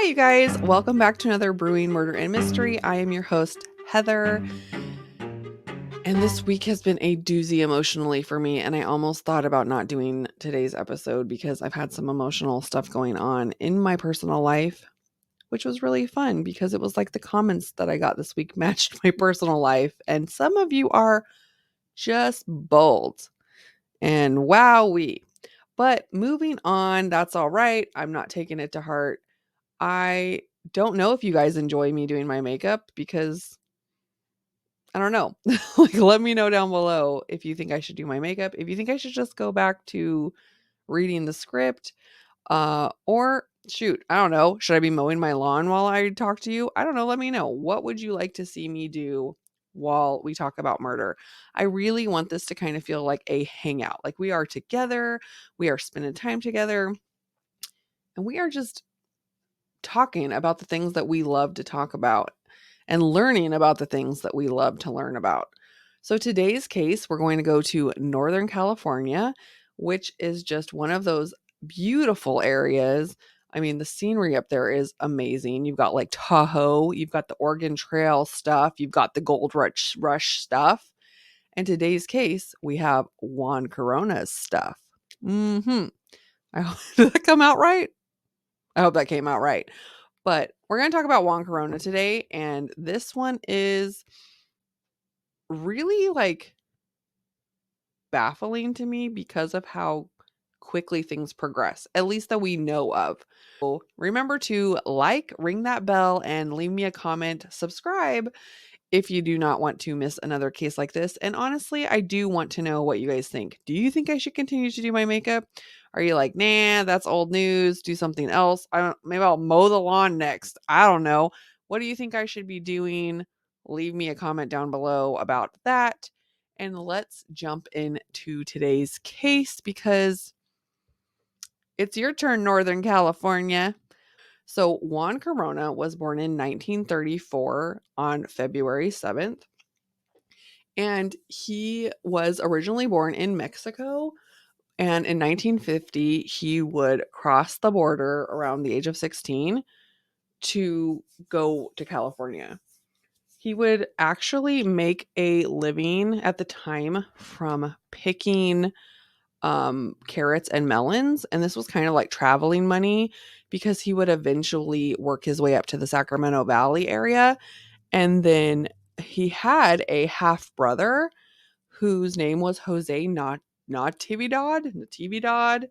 Hi, you guys. Welcome back to another Brewing Murder and Mystery. I am your host, Heather. And this week has been a doozy emotionally for me. And I almost thought about not doing today's episode because I've had some emotional stuff going on in my personal life, which was really fun because it was like the comments that I got this week matched my personal life. And some of you are just bold. And wowee. But moving on, that's all right. I'm not taking it to heart. I don't know if you guys enjoy me doing my makeup because I don't know. Like, let me know down below if you think I should do my makeup, if you think I should just go back to reading the script, or shoot, I don't know. Should I be mowing my lawn while I talk to you? I don't know. Let me know. What would you like to see me do while we talk about murder? I really want this to kind of feel like a hangout. Like we are together, we are spending time together, and we are just talking about the things that we love to talk about and learning about the things that we love to learn about. So today's case, we're going to go to Northern California, which is just one of those beautiful areas. I mean, the scenery up there is amazing. You've got like Tahoe, you've got the Oregon Trail stuff, you've got the Gold Rush stuff. And today's case, we have Juan Corona's stuff. I hope did that come out right? I hope that came out right. But we're going to talk about Juan Corona today. And this one is really like baffling to me because of how quickly things progress, at least that we know of. So remember to like, ring that bell, and leave me a comment, subscribe if you do not want to miss another case like this. And honestly, I do want to know what you guys think. Do you think I should continue to do my makeup? Are you like, nah, that's old news, do something else? Maybe I'll mow the lawn next. I don't know. What do you think I should be doing? Leave me a comment down below about that. And let's jump into today's case because it's your turn, Northern California. So Juan Corona was born in 1934 on February 7th. And he was originally born in Mexico. And in 1950, he would cross the border around the age of 16 to go to California. He would actually make a living at the time from picking carrots and melons. And this was kind of like traveling money because he would eventually work his way up to the Sacramento Valley area. And then he had a half brother whose name was Jose Natividad.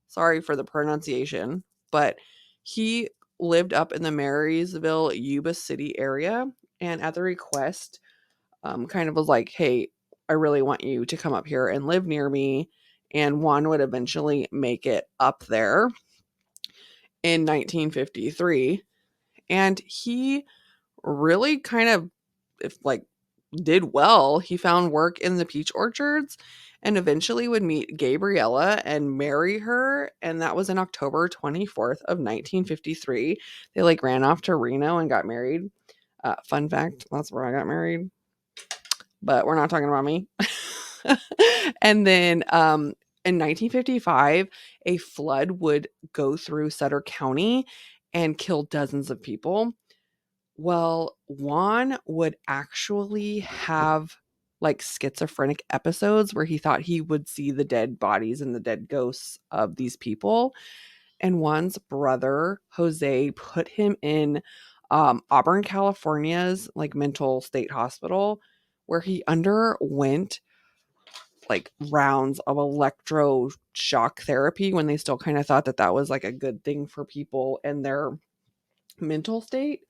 Sorry for the pronunciation, but he lived up in the Marysville, Yuba City area. And at the request, kind of was like, hey, I really want you to come up here and live near me. And Juan would eventually make it up there in 1953. And he really kind of, if like, did well. He found work in the peach orchards and eventually would meet Gabriella and marry her. And that was in October 24th of 1953. They like ran off to Reno and got married. Fun fact, that's where I got married. But we're not talking about me. And then in 1955, a flood would go through Sutter County and kill dozens of people. Well, Juan would actually have like schizophrenic episodes where he thought he would see the dead bodies and the dead ghosts of these people. And Juan's brother, Jose, put him in Auburn, California's like mental state hospital where he underwent like rounds of electroshock therapy when they still kind of thought that that was like a good thing for people in their mental state.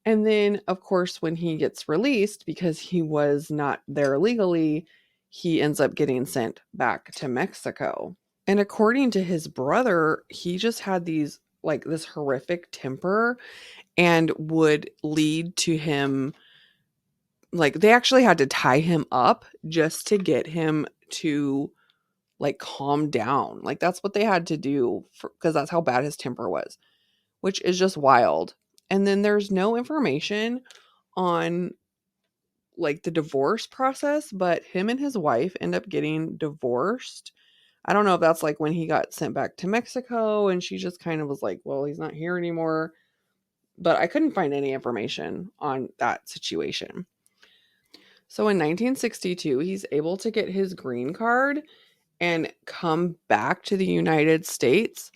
And then, of course, when he gets released, because he was not there legally, he ends up getting sent back to Mexico. And according to his brother, he just had these, like, this horrific temper and would lead to him, like, they actually had to tie him up just to get him to, like, calm down. Like, that's what they had to do because that's how bad his temper was, which is just wild. And then there's no information on like the divorce process, but him and his wife end up getting divorced. I don't know if that's like when he got sent back to Mexico and she just kind of was like, well, he's not here anymore. but I couldn't find any information on that situation. So in 1962, he's able to get his green card and come back to the United States.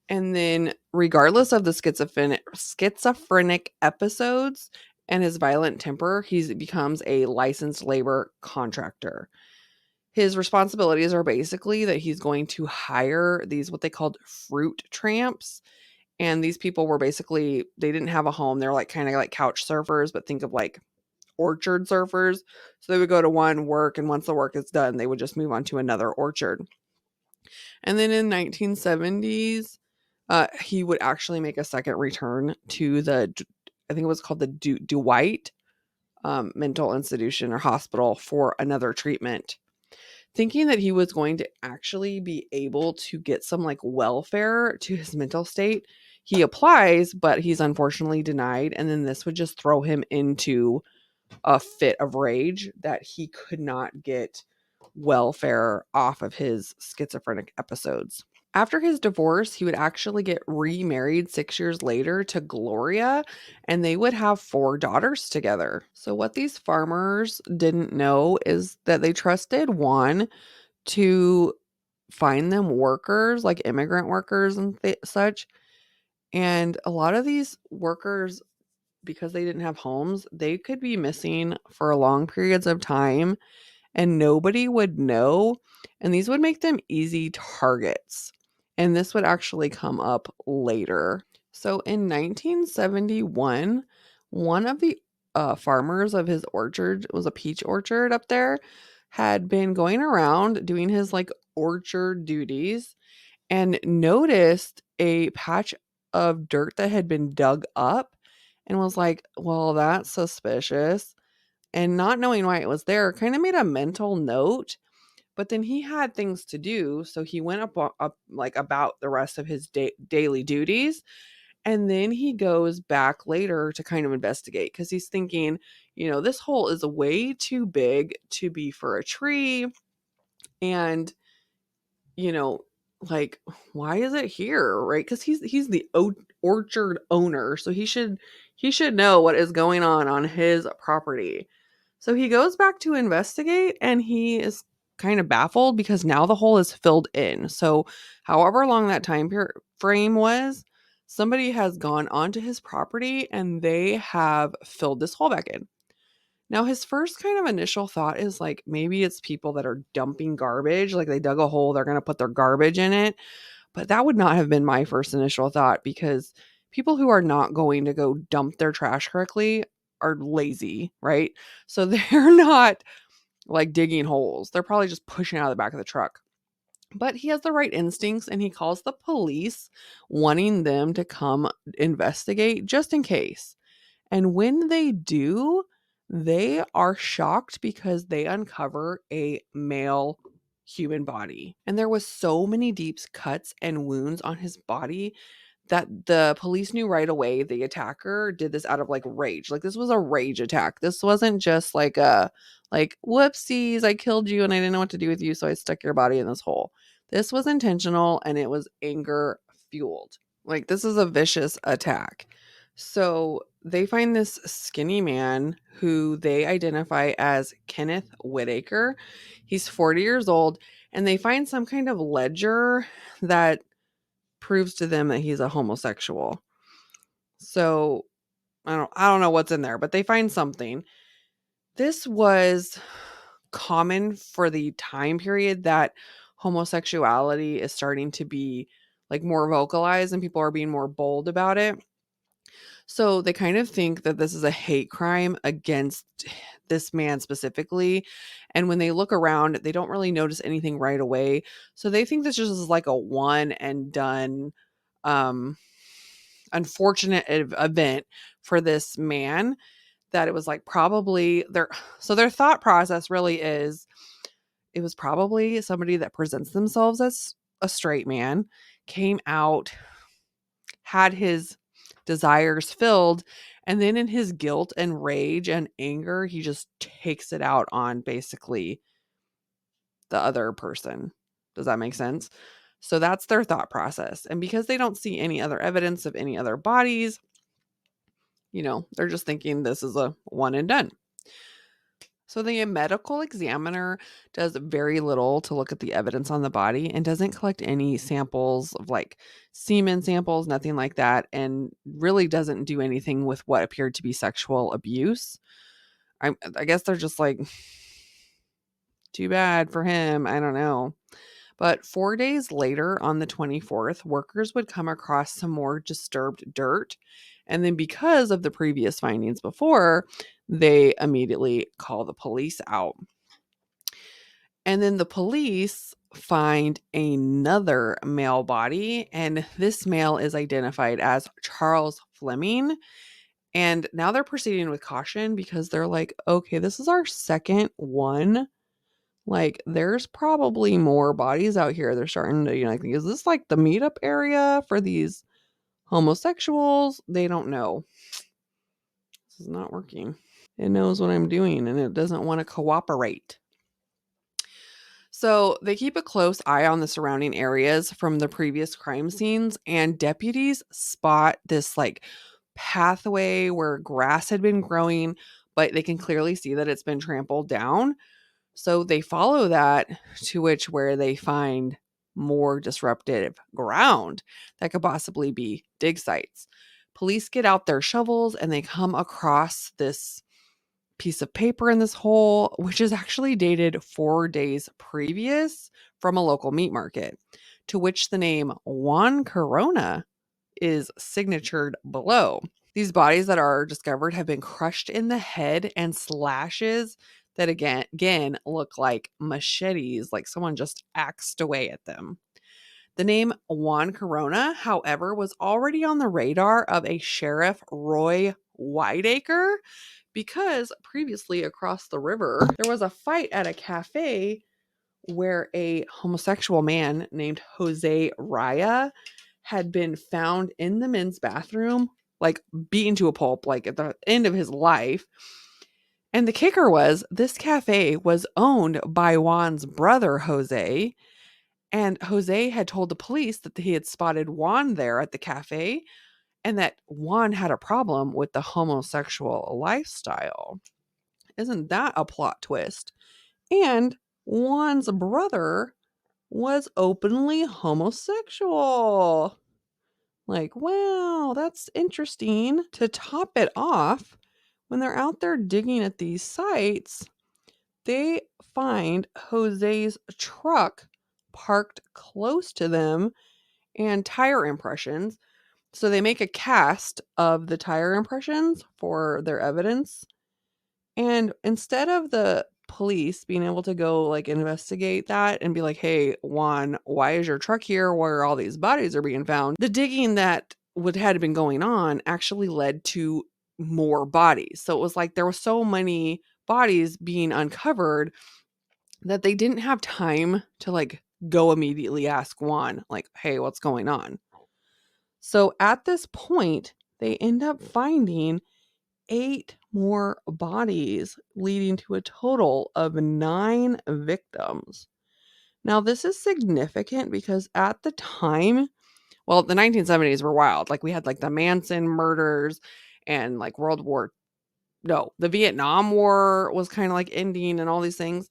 And then, regardless of the schizophrenic episodes and his violent temper, he becomes a licensed labor contractor. His responsibilities are basically that he's going to hire these, what they called fruit tramps. And these people were basically, they didn't have a home. They're like kind of like couch surfers, but think of like orchard surfers. So they would go to one work, and once the work is done, they would just move on to another orchard. And then in 1970s, he would actually make a second return to I think it was called the Dwight mental institution or hospital for another treatment, thinking that he was going to actually be able to get some like welfare to his mental state. He applies, but he's unfortunately denied. And then this would just throw him into a fit of rage that he could not get welfare off of his schizophrenic episodes. After his divorce, he would actually get remarried 6 years later to Gloria, and they would have 4 daughters together. So, what these farmers didn't know is that they trusted Juan to find them workers, like immigrant workers and such. And a lot of these workers, because they didn't have homes, they could be missing for long periods of time and nobody would know. And these would make them easy targets. And this would actually come up later. So in 1971, one of the farmers of his orchard, it was a peach orchard up there, had been going around doing his like orchard duties and noticed a patch of dirt that had been dug up and was like, well, that's suspicious. And not knowing why it was there, kind of made a mental note. But then he had things to do, so he went up like about the rest of his daily duties. And then he goes back later to kind of investigate because he's thinking, this hole is way too big to be for a tree. And you know, like, why is it here, right? Because he's the orchard owner, so he should know what is going on his property. So he goes back to investigate, and he is kind of baffled because now the hole is filled in. So, however long that frame was, somebody has gone onto his property and they have filled this hole back in. Now, his first kind of initial thought is like maybe it's people that are dumping garbage, like they dug a hole, they're going to put their garbage in it. But that would not have been my first initial thought because people who are not going to go dump their trash correctly are lazy, right? So they're not like digging holes. They're probably just pushing out of the back of the truck. But he has the right instincts and he calls the police, wanting them to come investigate just in case. And when they do, they are shocked because they uncover a male human body. And there was so many deep cuts and wounds on his body that the police knew right away the attacker did this out of like rage. Like this was a rage attack. This wasn't just like a whoopsies, I killed you and I didn't know what to do with you, so I stuck your body in this hole. This was intentional and it was anger fueled. Like this is a vicious attack. So they find this skinny man who they identify as Kenneth Whitaker. He's 40 years old, and they find some kind of ledger that proves to them that he's a homosexual. So I don't know what's in there, but they find something. This was common for the time period that homosexuality is starting to be like more vocalized and people are being more bold about it. So they kind of think that this is a hate crime against this man specifically. And when they look around, they don't really notice anything right away. So they think this just is like a one and done um unfortunate event for this man, that it was like probably their thought process really is it was probably somebody that presents themselves as a straight man, came out, had his desires filled, and then in his guilt and rage and anger, he just takes it out on basically the other person. Does that make sense? So that's their thought process. And because they don't see any other evidence of any other bodies, They're just thinking this is a one and done. So the medical examiner does very little to look at the evidence on the body and doesn't collect any samples of like semen samples, nothing like that, and really doesn't do anything with what appeared to be sexual abuse. I guess they're just like, too bad for him. I don't know. But 4 days later, on the 24th, workers would come across some more disturbed dirt. And then, because of the previous findings before, they immediately call the police out. And then the police find another male body, and this male is identified as Charles Fleming. And now they're proceeding with caution because they're like, okay, this is our second one. Like, there's probably more bodies out here. They're starting to, like, is this like the meetup area for these homosexuals? They don't know. This is not working. It knows what I'm doing and it doesn't want to cooperate. So they keep a close eye on the surrounding areas from the previous crime scenes, and deputies spot this like pathway where grass had been growing, but they can clearly see that it's been trampled down. So they follow that to where they find more disruptive ground that could possibly be dig sites. Police get out their shovels and they come across this piece of paper in this hole, which is actually dated 4 days previous from a local meat market, to which the name Juan Corona is signatured below. These bodies that are discovered have been crushed in the head and slashes that again look like machetes, like someone just axed away at them. The name Juan Corona, however, was already on the radar of a Sheriff Roy Whiteacre because previously across the river, there was a fight at a cafe where a homosexual man named Jose Raya had been found in the men's bathroom, like beaten to a pulp, like at the end of his life. And the kicker was this cafe was owned by Juan's brother, Jose. And Jose had told the police that he had spotted Juan there at the cafe and that Juan had a problem with the homosexual lifestyle. Isn't that a plot twist? And Juan's brother was openly homosexual. Like, wow, that's interesting. To top it off, when they're out there digging at these sites, they find Jose's truck parked close to them and tire impressions. So they make a cast of the tire impressions for their evidence. And instead of the police being able to go like investigate that and be like, hey, Juan, why is your truck here where all these bodies are being found? The digging that had been going on actually led to more bodies. So it was like there were so many bodies being uncovered that they didn't have time to like go immediately ask Juan, like, hey, what's going on? So at this point, they end up finding 8 more bodies, leading to a total of 9 victims. Now, this is significant because at the time, well, the 1970s were wild. Like, we had like the Manson murders and like the Vietnam War was kind of like ending and all these things.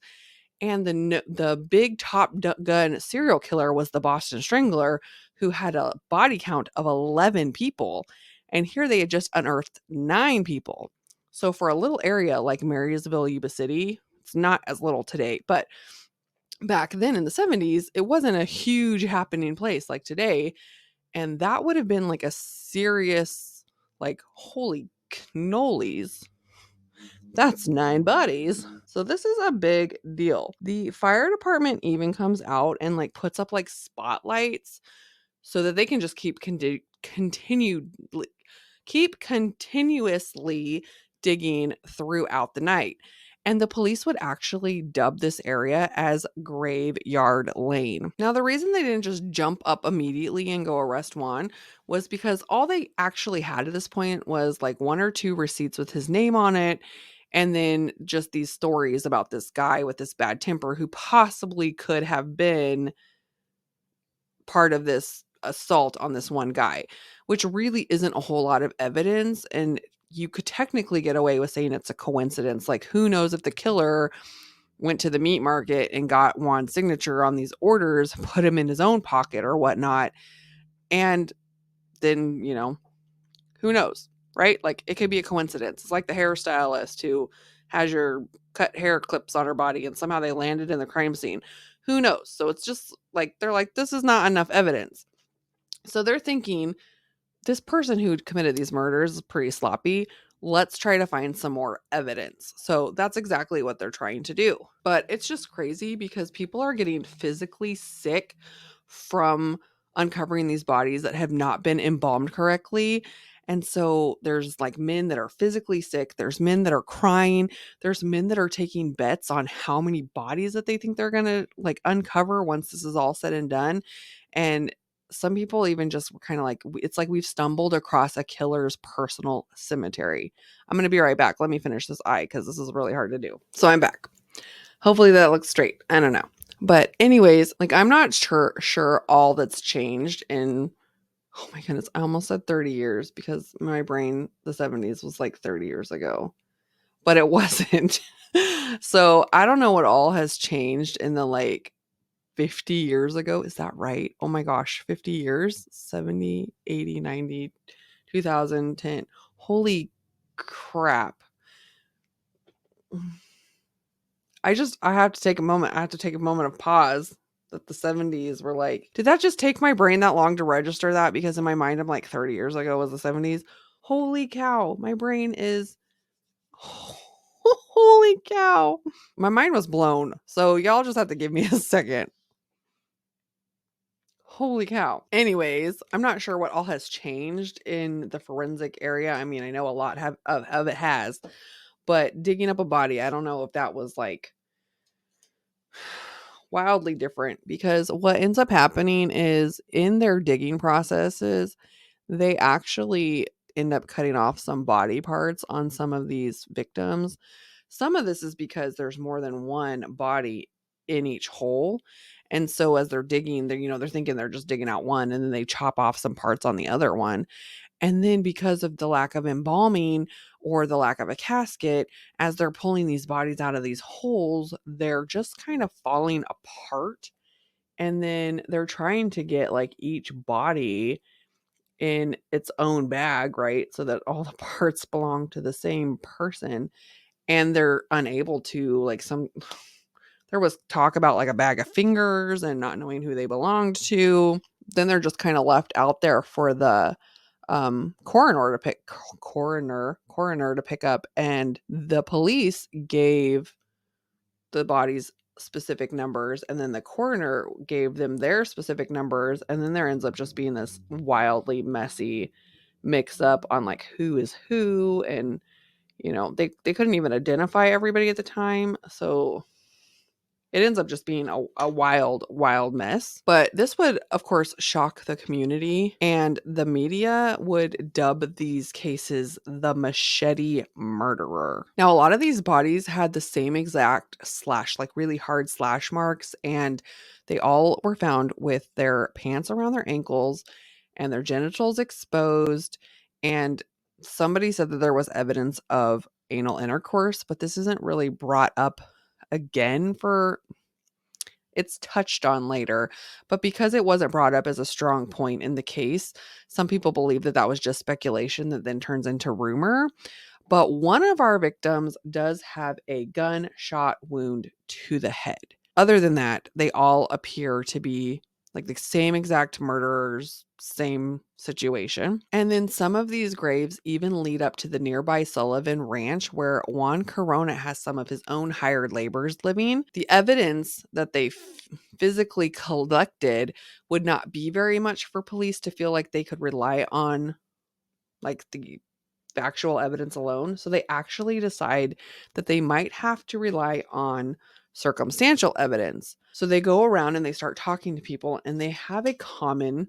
And the big top gun serial killer was the Boston Strangler, who had a body count of 11 people. And here they had just unearthed 9 people. So for a little area like Marysville, Yuba City, it's not as little today, but back then in the 70s, it wasn't a huge happening place like today. And that would have been like a serious, like, holy cannolis. That's 9 bodies. So this is a big deal. The fire department even comes out and like puts up like spotlights so that they can just keep continuously digging throughout the night. And the police would actually dub this area as Graveyard Lane. Now, the reason they didn't just jump up immediately and go arrest Juan was because all they actually had at this point was like 1 or 2 receipts with his name on it. And then just these stories about this guy with this bad temper who possibly could have been part of this assault on this one guy, which really isn't a whole lot of evidence. And you could technically get away with saying it's a coincidence. Like, who knows if the killer went to the meat market and got Juan's signature on these orders, put him in his own pocket or whatnot. And then, who knows, right? Like, it could be a coincidence. It's like the hairstylist who has your cut hair clips on her body and somehow they landed in the crime scene. Who knows? So it's just like, they're like, this is not enough evidence. So they're thinking, this person who committed these murders is pretty sloppy. Let's try to find some more evidence. So that's exactly what they're trying to do. But it's just crazy because people are getting physically sick from uncovering these bodies that have not been embalmed correctly. And so there's like men that are physically sick. There's men that are crying. There's men that are taking bets on how many bodies that they think they're going to like uncover once this is all said and done. And some people even just were kind of like, it's like we've stumbled across a killer's personal cemetery. I'm going to be right back. Let me finish this eye because this is really hard to do. So I'm back. Hopefully that looks straight. I don't know. But anyways, like, I'm not sure all that's changed in, oh my goodness, I almost said 30 years because my brain, the 70s was like 30 years ago, but it wasn't. So I don't know what all has changed in the like 50 years ago. Is that right? Oh my gosh, 50 years? 70, 80, 90, 2010. Holy crap. I have to take a moment. I have to take a moment of pause that the 70s were like, did that just take my brain that long to register that? Because in my mind, I'm like 30 years ago was the 70s. Holy cow. My brain is, holy cow. My mind was blown. So y'all just have to give me a second. Holy cow. Anyways, I'm not sure what all has changed in the forensic area. I mean, I know a lot of it has, but digging up a body, I don't know if that was like wildly different, because what ends up happening is in their digging processes, they actually end up cutting off some body parts on some of these victims. Some of this is because there's more than one body in each hole. And so as they're digging, they're thinking they're just digging out one and then they chop off some parts on the other one. And then because of the lack of embalming or the lack of a casket, as they're pulling these bodies out of these holes, they're just kind of falling apart. And then they're trying to get like each body in its own bag, right? So that all the parts belong to the same person. And they're unable to, like, there was talk about like a bag of fingers and not knowing who they belonged to. Then they're just kind of left out there for the coroner to pick up, and the police gave the bodies specific numbers, and then the coroner gave them their specific numbers, and then there ends up just being this wildly messy mix up on like who is who. And they couldn't even identify everybody at the time, so it ends up just being a wild mess. But this would, of course, shock the community, and the media would dub these cases the Machete Murderer. Now, a lot of these bodies had the same exact slash, like really hard slash marks, and they all were found with their pants around their ankles and their genitals exposed. And somebody said that there was evidence of anal intercourse, but this isn't really brought up again. For it's touched on later, but because it wasn't brought up as a strong point in the case, some people believe that that was just speculation that then turns into rumor. But one of our victims does have a gunshot wound to the head. Other than that, they all appear to be like the same exact murderers, same situation. And then some of these graves even lead up to the nearby Sullivan Ranch, where Juan Corona has some of his own hired laborers living. The evidence that they physically collected would not be very much for police to feel like they could rely on, like, the factual evidence alone. So they actually decide that they might have to rely on circumstantial evidence. So they go around and they start talking to people, and they have a common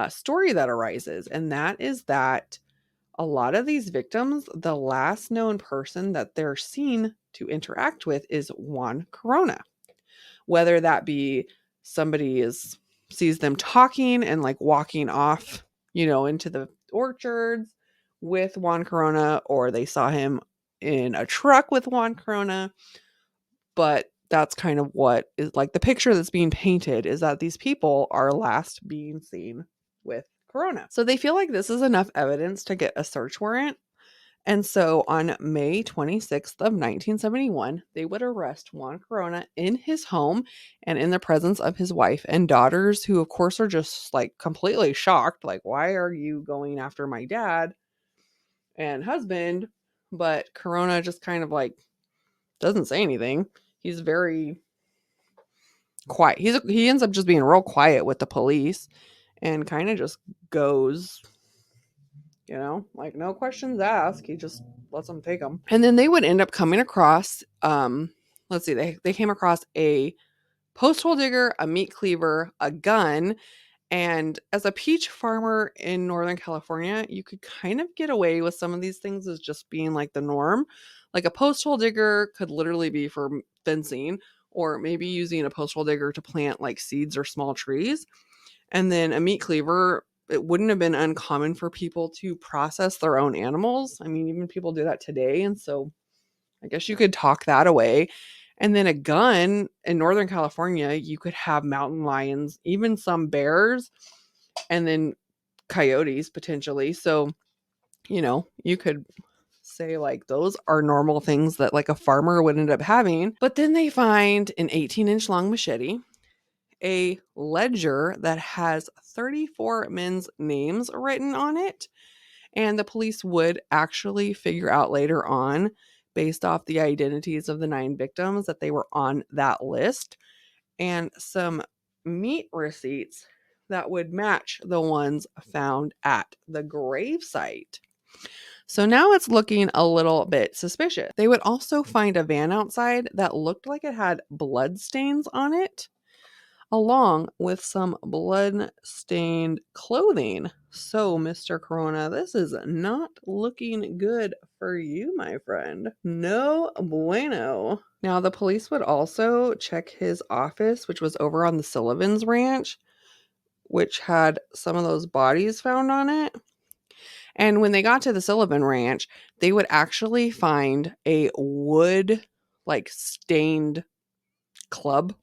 story that arises. And that is that a lot of these victims, the last known person that they're seen to interact with is Juan Corona. Whether that be somebody sees them talking and like walking off, into the orchards, with Juan Corona or they saw him in a truck with Juan Corona. But that's kind of what is like the picture that's being painted is that these people are last being seen with Corona. So they feel like this is enough evidence to get a search warrant. And so on May 26th of 1971, they would arrest Juan Corona in his home and in the presence of his wife and daughters, who of course are just like completely shocked. Like, why are you going after my dad and husband? But Corona just kind of like doesn't say anything. He's very quiet. He ends up just being real quiet with the police and kind of just goes, like no questions asked. He just lets them take them. And then they would end up coming across, let's see, they came across a post hole digger, a meat cleaver, a gun. And as a peach farmer in Northern California, you could kind of get away with some of these things as just being like the norm. Like a post hole digger could literally be for fencing, or maybe using a post hole digger to plant like seeds or small trees. And then a meat cleaver, it wouldn't have been uncommon for people to process their own animals. I mean, even people do that today. And so I guess you could talk that away. And then a gun in Northern California, you could have mountain lions, even some bears, and then coyotes potentially. So, you could say like those are normal things that like a farmer would end up having. But then they find an 18-inch long machete, a ledger that has 34 men's names written on it. And the police would actually figure out later on, based off the identities of the 9 victims, that they were on that list, and some meat receipts that would match the ones found at the gravesite. So now it's looking a little bit suspicious. They would also find a van outside that looked like it had blood stains on it, along with some blood-stained clothing. So, Mr. Corona, this is not looking good for you, my friend. No bueno. Now, the police would also check his office, which was over on the Sullivan's Ranch, which had some of those bodies found on it. And when they got to the Sullivan Ranch, they would actually find a wood, like, stained club.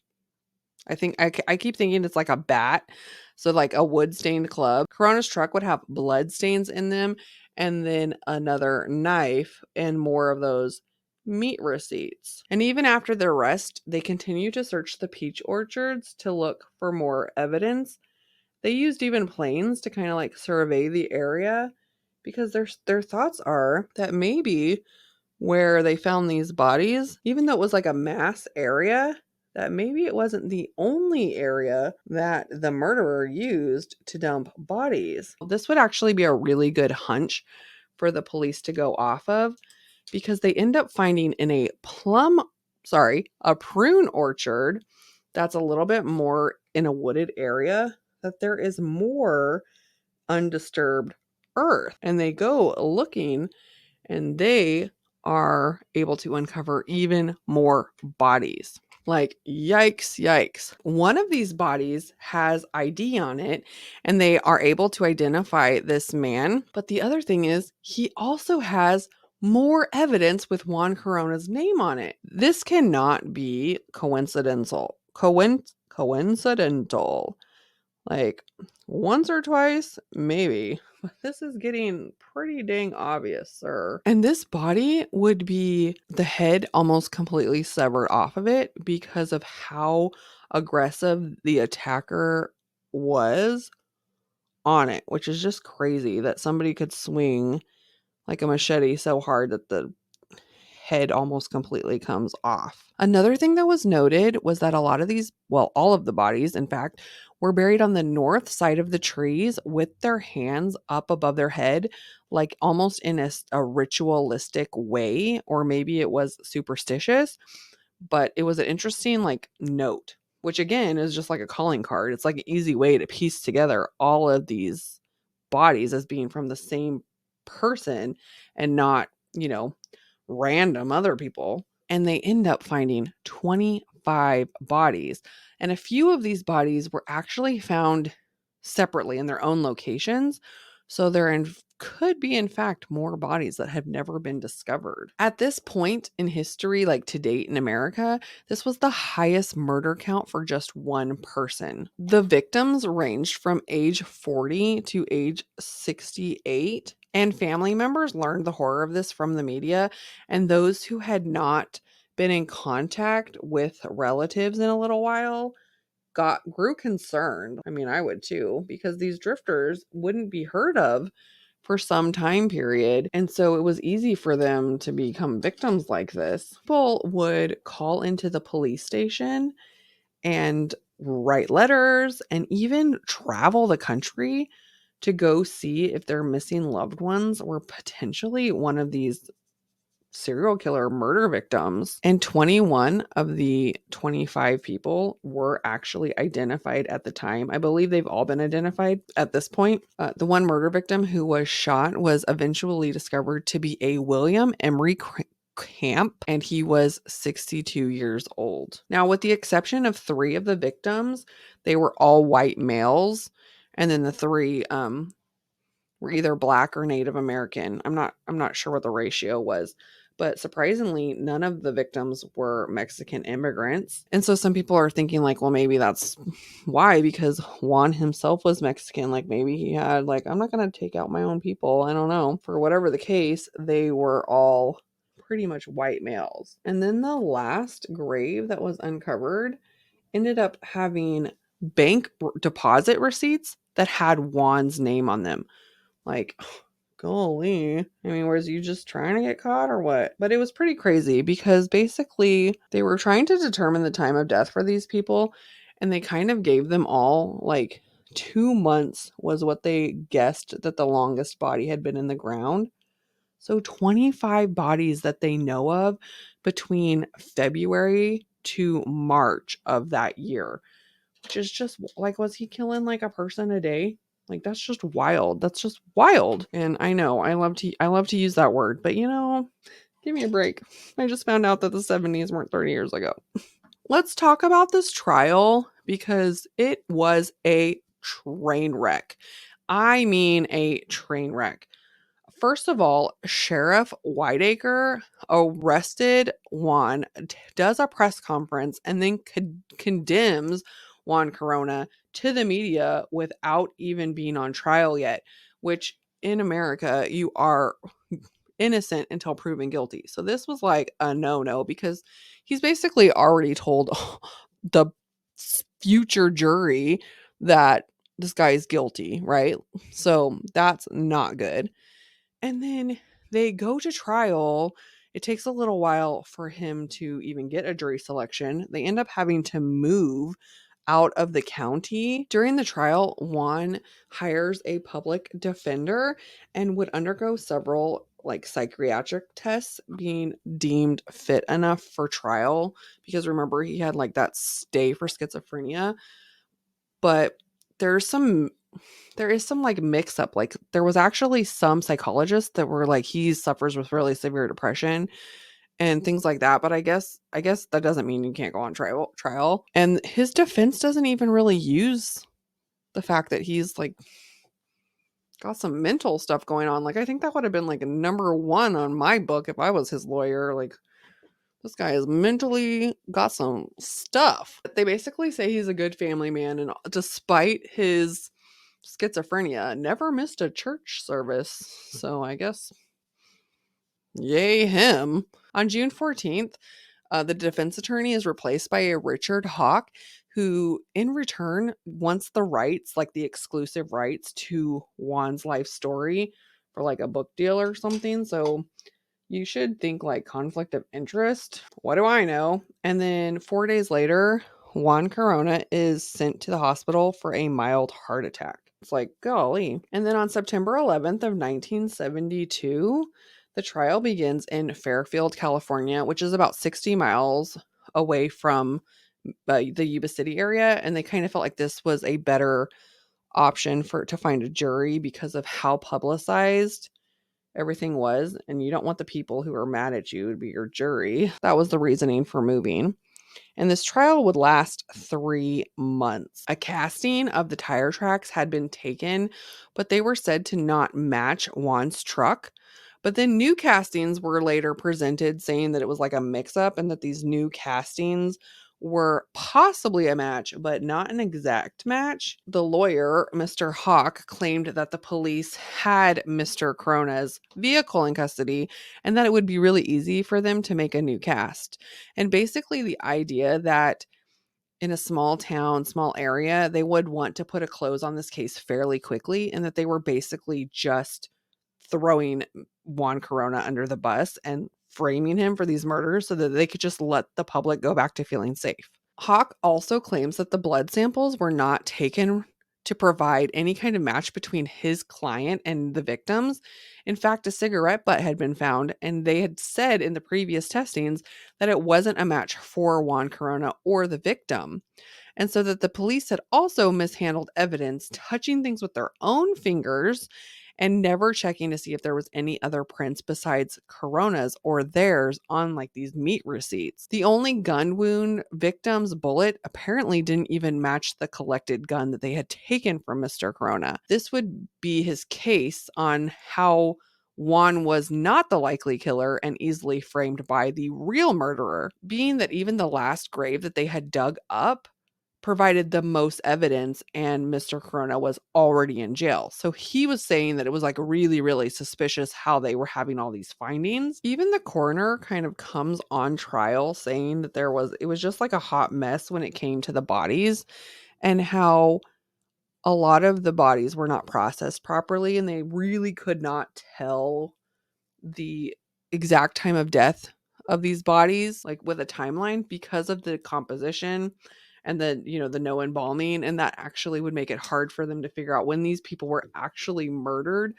I keep thinking it's like a bat. So like a wood stained club. Corona's truck would have blood stains in them, and then another knife and more of those meat receipts. And even after their arrest, they continued to search the peach orchards to look for more evidence. They used even planes to kind of like survey the area, because their thoughts are that maybe where they found these bodies, even though it was like a mass area, that maybe it wasn't the only area that the murderer used to dump bodies. This would actually be a really good hunch for the police to go off of, because they end up finding in a prune orchard that's a little bit more in a wooded area, that there is more undisturbed earth. And they go looking, and they are able to uncover even more bodies. Like, yikes. One of these bodies has ID on it, and they are able to identify this man. But the other thing is, he also has more evidence with Juan Corona's name on it. This cannot be coincidental. Coincidental. Like, once or twice, maybe. But this is getting pretty dang obvious, sir. And this body would be the head almost completely severed off of it because of how aggressive the attacker was on it, which is just crazy that somebody could swing like a machete so hard that the head almost completely comes off. Another thing that was noted was that a lot of these, well, all of the bodies, in fact, were buried on the north side of the trees with their hands up above their head, like almost in a ritualistic way, or maybe it was superstitious. But it was an interesting like note, which again is just like a calling card. It's like an easy way to piece together all of these bodies as being from the same person and not, random other people. And they end up finding 25 bodies. And a few of these bodies were actually found separately in their own locations. So could be, in fact, more bodies that have never been discovered. At this point in history, like to date in America, this was the highest murder count for just one person. The victims ranged from age 40 to age 68, and family members learned the horror of this from the media, and those who had not been in contact with relatives in a little while grew concerned. I mean, I would too, because these drifters wouldn't be heard of for some time period. And so it was easy for them to become victims like this. People would call into the police station and write letters and even travel the country to go see if their missing loved ones were potentially one of these serial killer murder victims. And 21 of the 25 people were actually identified at the time. I believe they've all been identified at this point. The one murder victim who was shot was eventually discovered to be a William Emery Camp, and he was 62 years old. Now, with the exception of 3 of the victims, they were all white males, and then the 3 were either black or Native American. I'm not sure what the ratio was, but surprisingly, none of the victims were Mexican immigrants. And so some people are thinking like, well, maybe that's why, because Juan himself was Mexican. Like maybe he had like, I'm not going to take out my own people. I don't know. For whatever the case, they were all pretty much white males. And then the last grave that was uncovered ended up having bank deposit receipts that had Juan's name on them. Like, golly. I mean, was you just trying to get caught or what? But it was pretty crazy because basically they were trying to determine the time of death for these people, and they kind of gave them all like 2 months was what they guessed that the longest body had been in the ground. So 25 bodies that they know of between February to March of that year, which is just like, was he killing like a person a day? Like that's just wild. That's just wild. And I know I love to use that word, but give me a break. I just found out that the 70s weren't 30 years ago. Let's talk about this trial because it was a train wreck. I mean a train wreck. First of all, Sheriff Whiteacre arrested Juan, does a press conference, and then condemns Juan Corona to the media without even being on trial yet, which in America, you are innocent until proven guilty. So this was like a no-no because he's basically already told the future jury that this guy is guilty, right? So that's not good. And then they go to trial. It takes a little while for him to even get a jury selection. They end up having to move out of the county. During the trial, Juan hires a public defender and would undergo several like psychiatric tests being deemed fit enough for trial because remember he had like that stay for schizophrenia. But there's some there is some like mix up. Like there was actually some psychologists that were like he suffers with really severe depression and things like that. But I guess that doesn't mean you can't go on trial. And his defense doesn't even really use the fact that he's like got some mental stuff going on. Like I think that would have been like a number one on my book if I was his lawyer. Like this guy is mentally got some stuff. They basically say he's a good family man, and despite his schizophrenia, never missed a church service. So I guess, yay him. On June 14th, the defense attorney is replaced by a Richard Hawk, who in return wants the rights, like the exclusive rights to Juan's life story for like a book deal or something. So you should think like conflict of interest. What do I know? And then 4 days later, Juan Corona is sent to the hospital for a mild heart attack. It's like, golly. And then on September 11th of 1972, the trial begins in Fairfield, California, which is about 60 miles away from the Yuba City area. And they kind of felt like this was a better option to find a jury because of how publicized everything was, and you don't want the people who are mad at you to be your jury. That was the reasoning for moving. And this trial would last 3 months. A casting of the tire tracks had been taken, but they were said to not match Juan's truck. But then new castings were later presented saying that it was like a mix up and that these new castings were possibly a match, but not an exact match. The lawyer, Mr. Hawk, claimed that the police had Mr. Corona's vehicle in custody and that it would be really easy for them to make a new cast. And basically, the idea that in a small town, small area, they would want to put a close on this case fairly quickly and that they were basically just throwing Juan Corona under the bus and framing him for these murders so that they could just let the public go back to feeling safe. Hawk also claims that the blood samples were not taken to provide any kind of match between his client and the victims. In fact, a cigarette butt had been found, and they had said in the previous testings that it wasn't a match for Juan Corona or the victim. And so that the police had also mishandled evidence, touching things with their own fingers and never checking to see if there was any other prints besides Corona's or theirs on like these meat receipts. The only gun wound victim's bullet apparently didn't even match the collected gun that they had taken from Mr. Corona. This would be his case on how Juan was not the likely killer and easily framed by the real murderer, being that even the last grave that they had dug up provided the most evidence and Mr. Corona was already in jail. So he was saying that it was like really, really suspicious how they were having all these findings. Even the coroner kind of comes on trial saying that it was just like a hot mess when it came to the bodies and how a lot of the bodies were not processed properly and they really could not tell the exact time of death of these bodies, like with a timeline because of the composition and the no embalming. And that actually would make it hard for them to figure out when these people were actually murdered.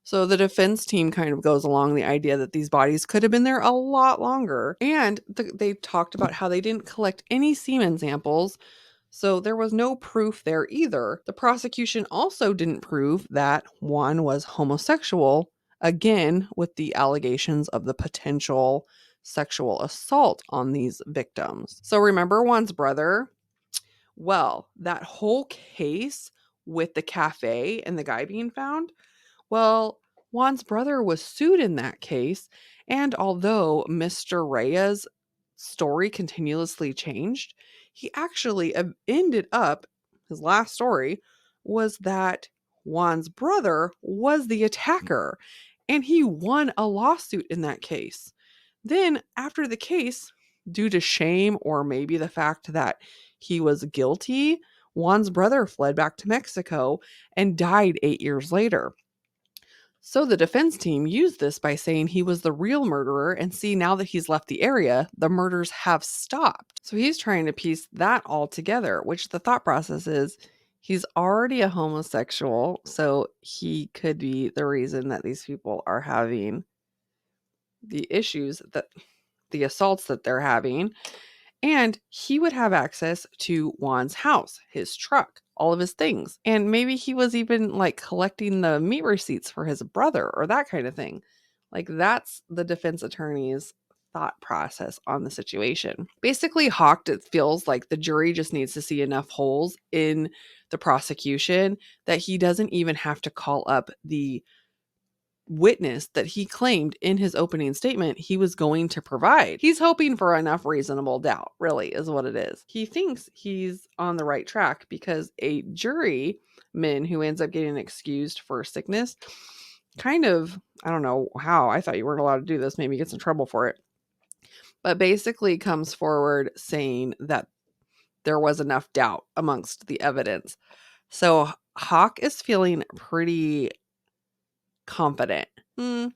So the defense team kind of goes along the idea that these bodies could have been there a lot longer. And they talked about how they didn't collect any semen samples. So there was no proof there either. The prosecution also didn't prove that Juan was homosexual, again, with the allegations of the potential sexual assault on these victims. So remember Juan's brother? Well, that whole case with the cafe and the guy being found, well, Juan's brother was sued in that case, and although Mr. Reyes' story continuously changed, he actually ended up, his last story was that Juan's brother was the attacker, and he won a lawsuit in that case. Then, after the case, due to shame or maybe the fact that he was guilty, Juan's brother fled back to Mexico and died 8 years later. So the defense team used this by saying he was the real murderer, and see, now that he's left the area, the murders have stopped. So he's trying to piece that all together, which the thought process is he's already a homosexual, so he could be the reason that these people are having the issues, that the assaults that they're having. And he would have access to Juan's house, his truck, all of his things. And maybe he was even like collecting the meat receipts for his brother or that kind of thing. Like that's the defense attorney's thought process on the situation. Basically, Hawk feels like the jury just needs to see enough holes in the prosecution that he doesn't even have to call up the witness that he claimed in his opening statement he was going to provide. He's hoping for enough reasonable doubt, really, is what it is. He thinks he's on the right track because a juryman who ends up getting excused for sickness kind of, I don't know how, I thought you weren't allowed to do this, maybe gets in trouble for it, but basically comes forward saying that there was enough doubt amongst the evidence. So Hawk is feeling pretty confident. I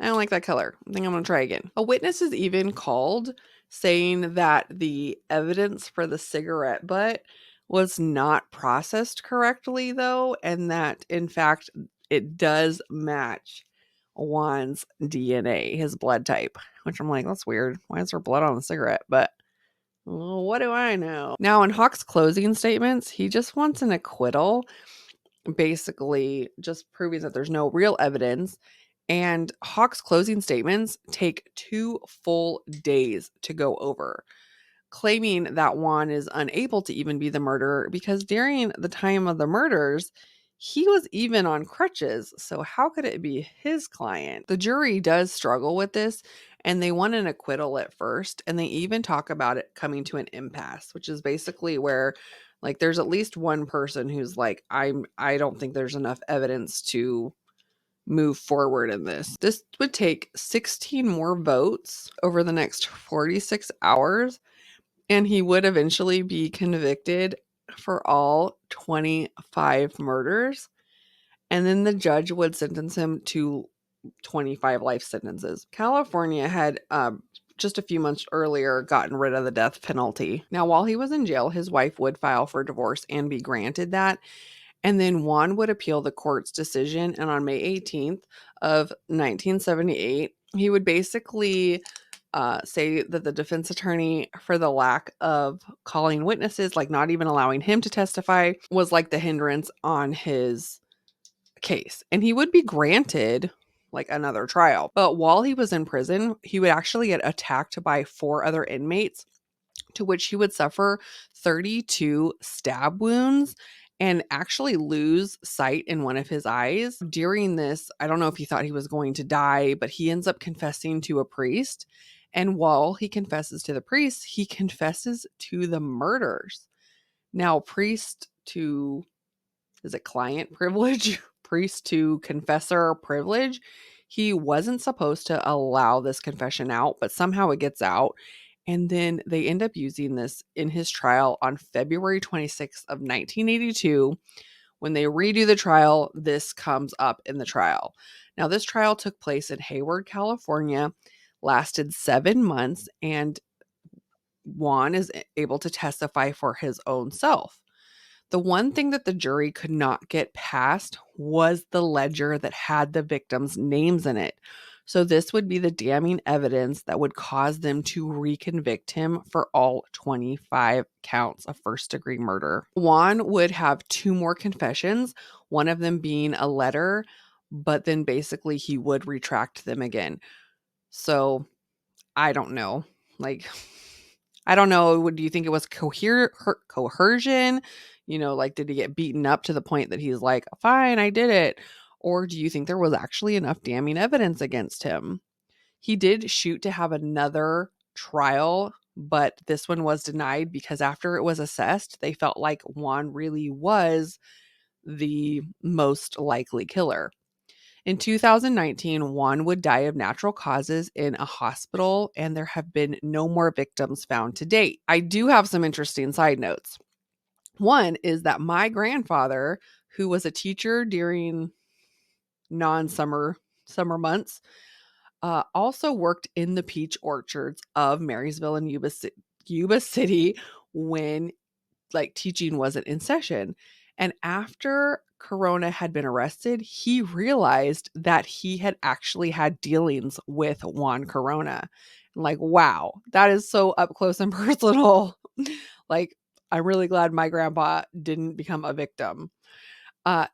don't like that color. I think I'm going to try again. A witness is even called saying that the evidence for the cigarette butt was not processed correctly, though, and that in fact it does match Juan's DNA, his blood type, which I'm like, that's weird. Why is there blood on the cigarette? But well, what do I know? Now, in Hawk's closing statements, he just wants an acquittal, basically just proving that there's no real evidence. And Hawk's closing statements take 2 full days to go over. claiming that Juan is unable to even be the murderer because during the time of the murders, he was even on crutches. So, how could it be his client? The jury does struggle with this and they want an acquittal at first. And they even talk about it coming to an impasse, which is basically where, like, there's at least one person who's like, I don't think there's enough evidence to move forward in this. This would take 16 more votes over the next 46 hours, and he would eventually be convicted for all 25 murders. And then the judge would sentence him to 25 life sentences. California had just a few months earlier gotten rid of the death penalty. Now, while he was in jail, his wife would file for divorce and be granted that. And then Juan would appeal the court's decision. And on May 18th of 1978, he would basically say that the defense attorney, for the lack of calling witnesses, like not even allowing him to testify, was like the hindrance on his case. And he would be granted like another trial. But while he was in prison, he would actually get attacked by 4 other inmates, to which he would suffer 32 stab wounds and actually lose sight in one of his eyes. During this, I don't know if he thought he was going to die, but he ends up confessing to a priest. And while he confesses to the priest, he confesses to the murders. Now, priest to, is it client privilege? Priest to confessor privilege. He wasn't supposed to allow this confession out, but somehow it gets out. And then they end up using this in his trial on February 26th of 1982. When they redo the trial, this comes up in the trial. Now, this trial took place in Hayward, California, lasted 7 months, and Juan is able to testify for his own self. The one thing that the jury could not get past was the ledger that had the victims' names in it. So this would be the damning evidence that would cause them to reconvict him for all 25 counts of first-degree murder. Juan would have 2 more confessions, one of them being a letter, but then basically he would retract them again. So I don't know. Like, I don't know. Do you think it was coercion? Like, did he get beaten up to the point that he's like, fine, I did it? Or do you think there was actually enough damning evidence against him? He did shoot to have another trial, but this one was denied because after it was assessed, they felt like Juan really was the most likely killer. In 2019, Juan would die of natural causes in a hospital, and there have been no more victims found to date. I do have some interesting side notes. One is that my grandfather, who was a teacher during summer months, also worked in the peach orchards of Marysville and Yuba City when like teaching wasn't in session. And after Corona had been arrested, he realized that he had actually had dealings with Juan Corona. Like, wow, that is so up close and personal. Like, I'm really glad my grandpa didn't become a victim.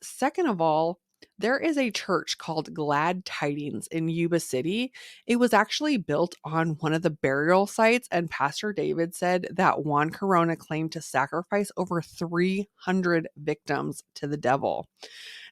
Second of all, there is a church called Glad Tidings in Yuba City. It was actually built on one of the burial sites, and Pastor David said that Juan Corona claimed to sacrifice over 300 victims to the devil.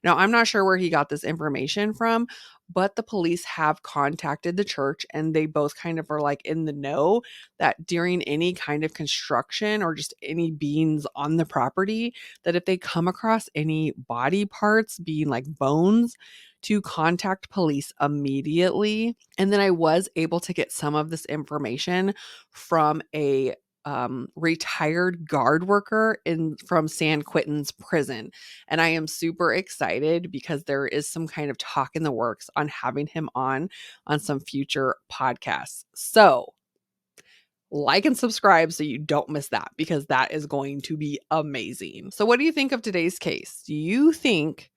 Now, I'm not sure where he got this information from, but the police have contacted the church and they both kind of are like in the know that during any kind of construction or just any beings on the property, that if they come across any body parts being like bones, to contact police immediately. And then I was able to get some of this information from a retired guard worker from San Quentin's prison. And I am super excited because there is some kind of talk in the works on having him on some future podcasts. So like and subscribe so you don't miss that, because that is going to be amazing. So what do you think of today's case? Do you think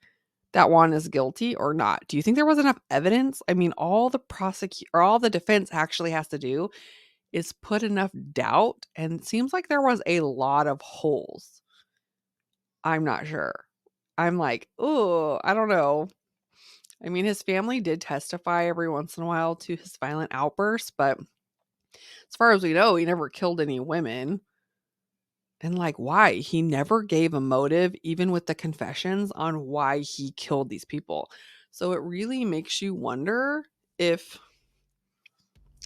that Juan is guilty or not? Do you think there was enough evidence? I mean, all the defense actually has to do is put enough doubt, and it seems like there was a lot of holes. I'm not sure. I'm like, oh, I don't know. I mean, his family did testify every once in a while to his violent outbursts, but as as far as we know, he never killed any women. And like, why? He never gave a motive, even with the confessions, on why he killed these people. So it really makes you wonder if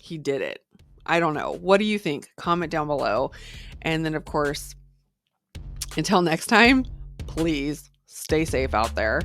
he did it. I don't know. What do you think? Comment down below. And then, of course, until next time, please stay safe out there.